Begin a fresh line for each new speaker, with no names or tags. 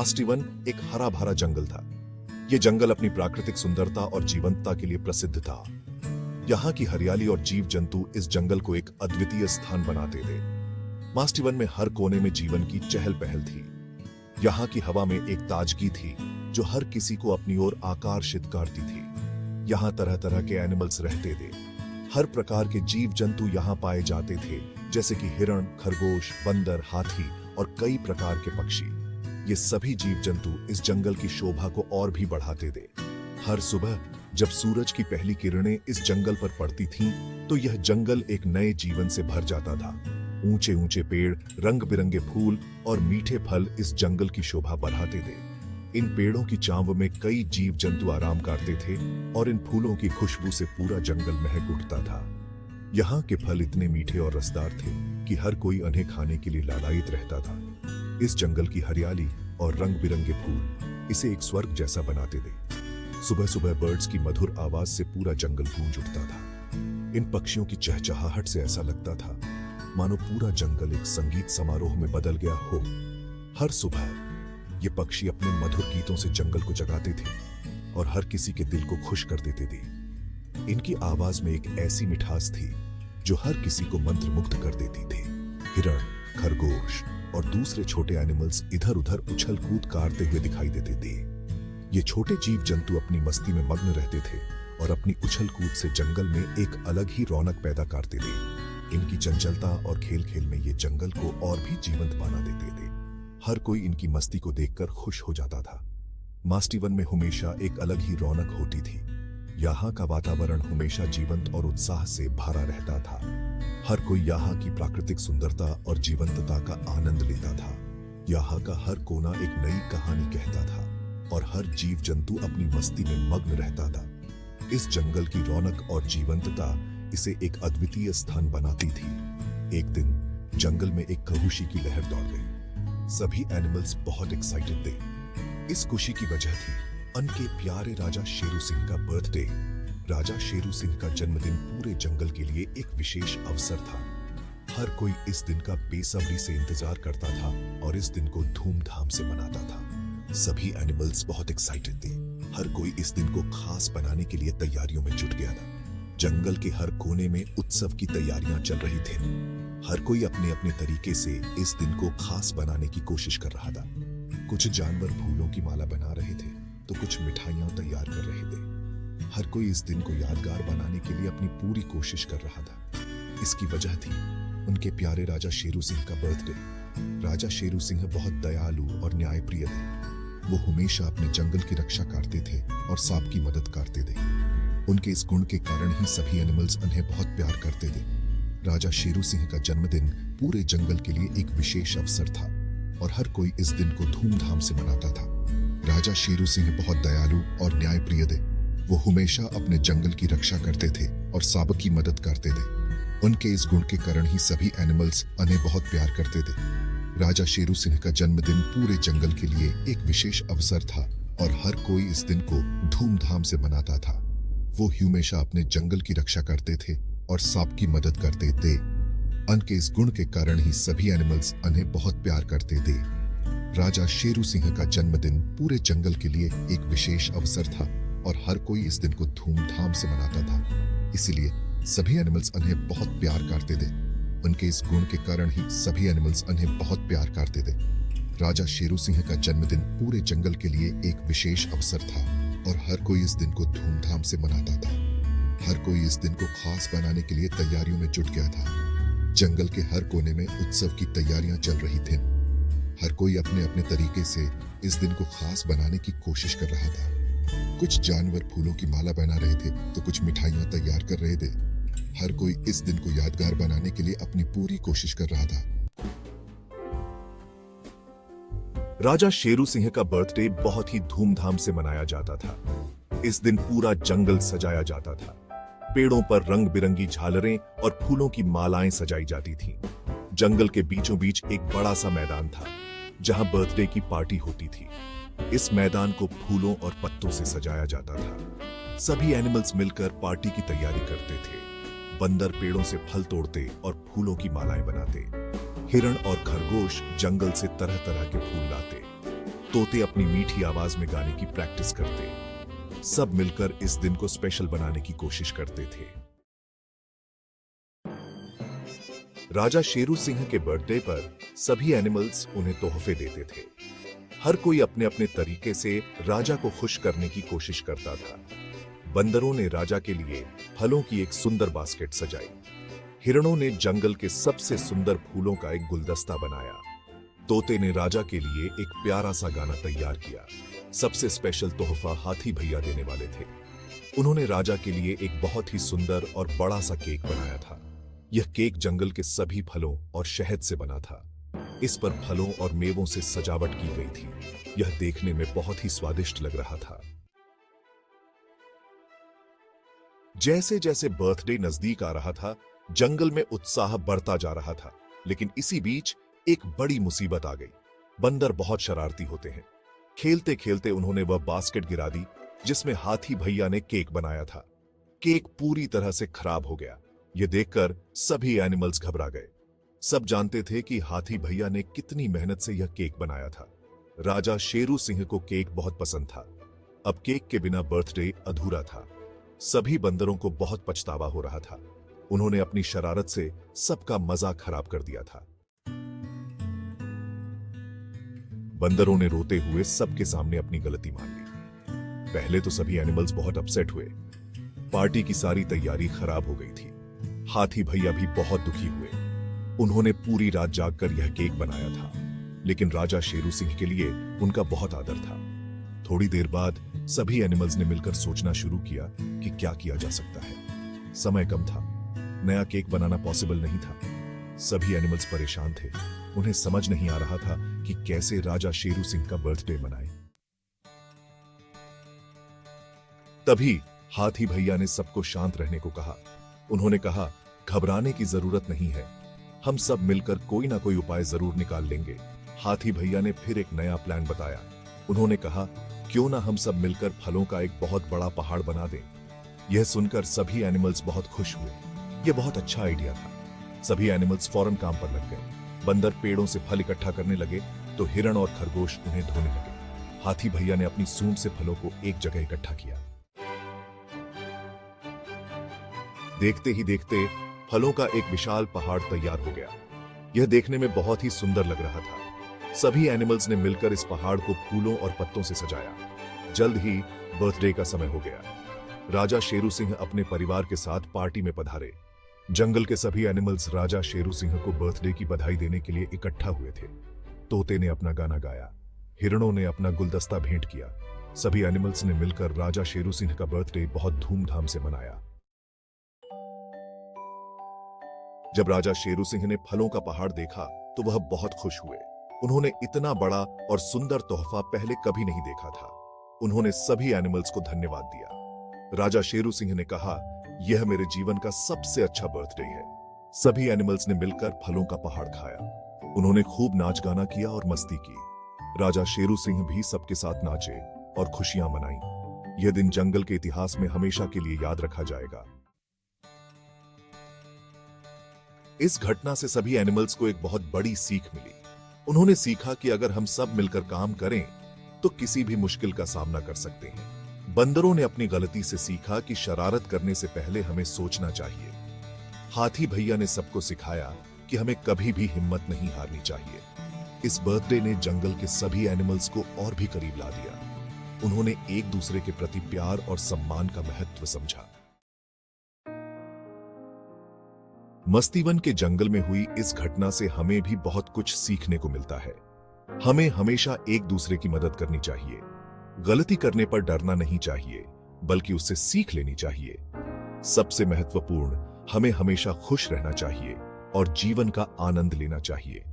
मास्टिवन एक हरा भरा जंगल था। यह जंगल अपनी प्राकृतिक सुंदरता और जीवंतता के लिए प्रसिद्ध था। यहाँ की हरियाली और जीव जंतु इस जंगल को एक अद्वितीय स्थान बनाते थे। मास्टिवन में हर कोने में जीवन की चहल पहल थी। यहाँ की हवा में एक ताजगी थी जो हर किसी को अपनी ओर आकर्षित करती थी। यहाँ तरह तरह के एनिमल्स रहते थे। हर प्रकार के जीव जंतु यहाँ पाए जाते थे, जैसे कि हिरण, खरगोश, बंदर, हाथी और कई प्रकार के पक्षी। ये सभी जीव जंतु इस जंगल की शोभा को और भी बढ़ाते थे। हर सुबह जब सूरज की पहली किरणें इस जंगल पर पड़ती थीं, तो यह जंगल एक नए जीवन से भर जाता था। ऊंचे ऊंचे पेड़, रंग बिरंगे फूल और मीठे फल इस जंगल की शोभा बढ़ाते थे। इन पेड़ों की छांव में कई जीव जंतु आराम करते थे और इन फूलों की खुशबू से पूरा जंगल महक उठता था। यहाँ के फल इतने मीठे और रसदार थे कि हर कोई उन्हें खाने के लिए लालायित रहता था। इस जंगल की हरियाली और रंग बिरंगे फूल इसे एक स्वर्ग जैसा बनाते थे। सुबह सुबह बर्ड्स की मधुर आवाज से पूरा जंगल गूंज उठता था। इन पक्षियों की चहचहाहट से ऐसा लगता था मानो पूरा जंगल एक संगीत समारोह में बदल गया हो। हर सुबह ये पक्षी अपने मधुर गीतों से जंगल को जगाते थे और हर किसी के दिल को खुश कर देते थे। इनकी आवाज में एक ऐसी मिठास थी जो हर किसी को मंत्रमुग्ध कर देती थी। हिरण, खरगोश और दूसरे छोटे एनिमल्स इधर उधर उछल कूद करते हुए दिखाई देते थे। ये छोटे जीव जंतु अपनी मस्ती में मग्न रहते थे और अपनी उछल कूद से जंगल में एक अलग ही रौनक पैदा करते थे। इनकी चंचलता और खेल खेल में ये जंगल को और भी जीवंत बना देते थे। हर कोई इनकी मस्ती को देखकर खुश हो जाता था। मास्टिवन में हमेशा एक अलग ही रौनक होती थी। यहाँ का वातावरण हमेशा जीवंत और उत्साह से भरा रहता था। हर कोई यहाँ की प्राकृतिक सुंदरता और जीवंतता का आनंद लेता था। यहाँ का हर कोना एक नई कहानी कहता था और हर जीव जंतु अपनी मस्ती में मग्न रहता था। इस जंगल की रौनक और जीवंतता इसे एक अद्वितीय स्थान बनाती थी। एक दिन जंगल में एक खरगोशी की लहर दौड़ गई। सभी एनिमल्स बहुत एक्साइटेड थे। इस खुशी की वजह थी उनके प्यारे राजा शेरू सिंह का बर्थडे। राजा शेरू सिंह का जन्मदिन पूरे जंगल के लिए एक विशेष अवसर था। हर कोई इस दिन का बेसब्री से इंतजार करता था और इस दिन को धूमधाम से मनाता था। सभी एनिमल्स बहुत एक्साइटेड थे। हर कोई इस दिन को खास बनाने के लिए तैयारियों में जुट गया था। जंगल के हर कोने में उत्सव की तैयारियां चल रही थी। हर कोई अपने अपने तरीके से इस दिन को खास बनाने की कोशिश कर रहा था। कुछ जानवर फूलों की माला बना रहे थे तो कुछ मिठाइयां तैयार कर रहे थे। हर कोई इस दिन को यादगार बनाने के लिए अपनी पूरी कोशिश कर रहा था। इसकी वजह थी उनके प्यारे राजा शेरू सिंह का बर्थडे। राजा शेरू सिंह बहुत दयालु और न्यायप्रिय थे। वो हमेशा अपने जंगल की रक्षा करते थे और सांप की मदद करते थे। उनके इस गुण के कारण ही सभी एनिमल्स उन्हें बहुत प्यार करते थे। राजा शेरू सिंह का जन्मदिन पूरे जंगल के लिए एक विशेष अवसर था और हर कोई इस दिन को धूमधाम से मनाता था। राजा शेरू सिंह बहुत दयालु और न्यायप्रिय थे। वो हमेशा अपने जंगल की रक्षा करते थे और सांप की मदद करते थे। उनके इस गुण के कारण ही सभी एनिमल्स उन्हें बहुत प्यार करते थे। राजा शेरू सिंह का जन्मदिन पूरे जंगल के लिए एक विशेष अवसर था और हर कोई इस दिन को धूमधाम से मनाता था। वो हमेशा अपने जंगल की रक्षा करते थे और सांप की मदद करते थे। उनके इस गुण के कारण ही सभी एनिमल्स उन्हें बहुत प्यार करते थे। राजा शेरू सिंह का जन्मदिन पूरे जंगल के लिए एक विशेष अवसर था और हर कोई इस दिन को धूमधाम से मनाता था। इसीलिए सभी एनिमल्स उन्हें बहुत प्यार करते थे। उनके इस गुण के कारण ही सभी एनिमल्स उन्हें बहुत प्यार करते थे। राजा शेरू सिंह का जन्मदिन पूरे जंगल के लिए एक विशेष अवसर था और हर कोई इस दिन को धूमधाम से मनाता था। हर कोई इस दिन को खास बनाने के लिए तैयारियों में जुट गया था। जंगल के हर कोने में उत्सव की तैयारियां चल रही थीं। हर कोई अपने अपने तरीके से इस दिन को खास बनाने की कोशिश कर रहा था। कुछ जानवर फूलों की माला बना रहे थे तो कुछ मिठाइयां तैयार कर रहे थे। हर कोई इस दिन को यादगार बनाने के लिए अपनी पूरी कोशिश कर रहा था। राजा शेरू सिंह का बर्थडे बहुत ही धूमधाम से मनाया जाता था। इस दिन पूरा जंगल सजाया जाता था। पेड़ों पर रंग बिरंगी झालरें और फूलों की मालाएं सजाई जाती थीं। जंगल के बीचों बीच एक बड़ा सा मैदान था जहां बर्थडे की पार्टी होती थी। इस मैदान को फूलों और पत्तों से सजाया जाता था। सभी एनिमल्स मिलकर पार्टी की तैयारी करते थे। बंदर पेड़ों से फल तोड़ते और फूलों की मालाएं बनाते। हिरण और खरगोश जंगल से तरह तरह के फूल लाते। तोते अपनी मीठी आवाज में गाने की प्रैक्टिस करते। सब मिलकर इस दिन को स्पेशल बनाने की कोशिश करते थे। राजा शेरू सिंह के बर्थडे पर सभी एनिमल्स उन्हें तोहफे देते थे। हर कोई अपने अपने तरीके से राजा को खुश करने की कोशिश करता था। बंदरों ने राजा के लिए फलों की एक सुंदर बास्केट सजाई। हिरणों ने जंगल के सबसे सुंदर फूलों का एक गुलदस्ता बनाया। तोते ने राजा के लिए एक प्यारा सा गाना तैयार किया। सबसे स्पेशल तोहफा हाथी भैया देने वाले थे। उन्होंने राजा के लिए एक बहुत ही सुंदर और बड़ा सा केक बनाया था। यह केक जंगल के सभी फलों और शहद से बना था। इस पर फलों और मेवों से सजावट की गई थी। यह देखने में बहुत ही स्वादिष्ट लग रहा था। जैसे जैसे बर्थडे नजदीक आ रहा था, जंगल में उत्साह बढ़ता जा रहा था। लेकिन इसी बीच एक बड़ी मुसीबत आ गई। बंदर बहुत शरारती होते हैं। खेलते खेलते उन्होंने वह बास्केट गिरा दी जिसमें हाथी भैया ने केक बनाया था। केक पूरी तरह से खराब हो गया। यह देखकर सभी एनिमल्स घबरा गए। सब जानते थे कि हाथी भैया ने कितनी मेहनत से यह केक बनाया था। राजा शेरू सिंह को केक बहुत पसंद था। अब केक के बिना बर्थडे अधूरा था। सभी बंदरों को बहुत पछतावा हो रहा था। उन्होंने अपनी शरारत से सबका मजा खराब कर दिया था। बंदरों ने रोते हुए सबके सामने अपनी गलती मान ली। पहले तो सभी एनिमल्स बहुत अपसेट हुए। पार्टी की सारी तैयारी खराब हो गई थी। हाथी भैया भी बहुत दुखी हुए। उन्होंने पूरी रात जागकर यह केक बनाया था, लेकिन राजा शेरू सिंह के लिए उनका बहुत आदर था। थोड़ी देर बाद सभी एनिमल्स ने मिलकर सोचना शुरू किया कि क्या किया जा सकता है। समय कम था। नया केक बनाना पॉसिबल नहीं था। सभी एनिमल्स परेशान थे। उन्हें समझ नहीं आ रहा था कि कैसे राजा शेरू सिंह का बर्थडे मनाएं। तभी हाथी भैया ने सबको शांत रहने को कहा। उन्होंने कहा, घबराने की जरूरत नहीं है। हम सब मिलकर कोई ना कोई उपाय जरूर निकाल लेंगे। हाथी भैया ने फिर एक नया प्लान बताया। उन्होंने कहा, क्यों ना हम सब मिलकर फलों का एक बहुत बड़ा पहाड़ बना दें। यह सुनकर सभी एनिमल्स बहुत खुश हुए। यह बहुत अच्छा आइडिया था। सभी एनिमल्स फौरन काम पर लग गए। बंदर पेड़ों से फल इकट्ठा करने लगे तो हिरण और खरगोश उन्हें धोने लगे। हाथी भैया ने अपनी सूंड से फलों को एक जगह इकट्ठा किया। देखते ही देखते फलों का एक विशाल पहाड़ तैयार हो गया। यह देखने में बहुत ही सुंदर लग रहा था। सभी एनिमल्स ने मिलकर इस पहाड़ को फूलों और पत्तों से सजाया। जल्द ही बर्थडे का समय हो गया। राजा शेरू सिंह अपने परिवार के साथ पार्टी में पधारे। जंगल के सभी एनिमल्स राजा शेरू सिंह को बर्थडे की बधाई देने के लिए इकट्ठा हुए थे। तोते ने अपना गाना गाया। हिरणों ने अपना गुलदस्ता भेंट किया। सभी एनिमल्स ने मिलकर राजा शेरू सिंह का बर्थडे बहुत धूमधाम से मनाया। जब राजा शेरू सिंह ने फलों का पहाड़ देखा तो वह बहुत खुश हुए। उन्होंने इतना बड़ा और सुंदर तोहफा पहले कभी नहीं देखा था। उन्होंने सभी एनिमल्स को धन्यवाद दिया। राजा शेरू सिंह ने कहा, यह मेरे जीवन का सबसे अच्छा बर्थडे है। सभी एनिमल्स ने मिलकर फलों का पहाड़ खाया। उन्होंने खूब नाच गाना किया और मस्ती की। राजा शेरू सिंह भी सबके साथ नाचे और खुशियां मनाई। यह दिन जंगल के इतिहास में हमेशा के लिए याद रखा जाएगा। इस घटना से सभी एनिमल्स को एक बहुत बड़ी सीख मिली। उन्होंने सीखा कि अगर हम सब मिलकर काम करें तो किसी भी मुश्किल का सामना कर सकते हैं। बंदरों ने अपनी गलती से सीखा कि शरारत करने से पहले हमें सोचना चाहिए। हाथी भैया ने सबको सिखाया कि हमें कभी भी हिम्मत नहीं हारनी चाहिए। इस बर्थडे ने जंगल के सभी एनिमल्स को और भी करीब ला दिया। उन्होंने एक दूसरे के प्रति प्यार और सम्मान का महत्व समझा। मस्तीवन के जंगल में हुई इस घटना से हमें भी बहुत कुछ सीखने को मिलता है। हमें हमेशा एक दूसरे की मदद करनी चाहिए। गलती करने पर डरना नहीं चाहिए, बल्कि उससे सीख लेनी चाहिए। सबसे महत्वपूर्ण, हमें हमेशा खुश रहना चाहिए और जीवन का आनंद लेना चाहिए।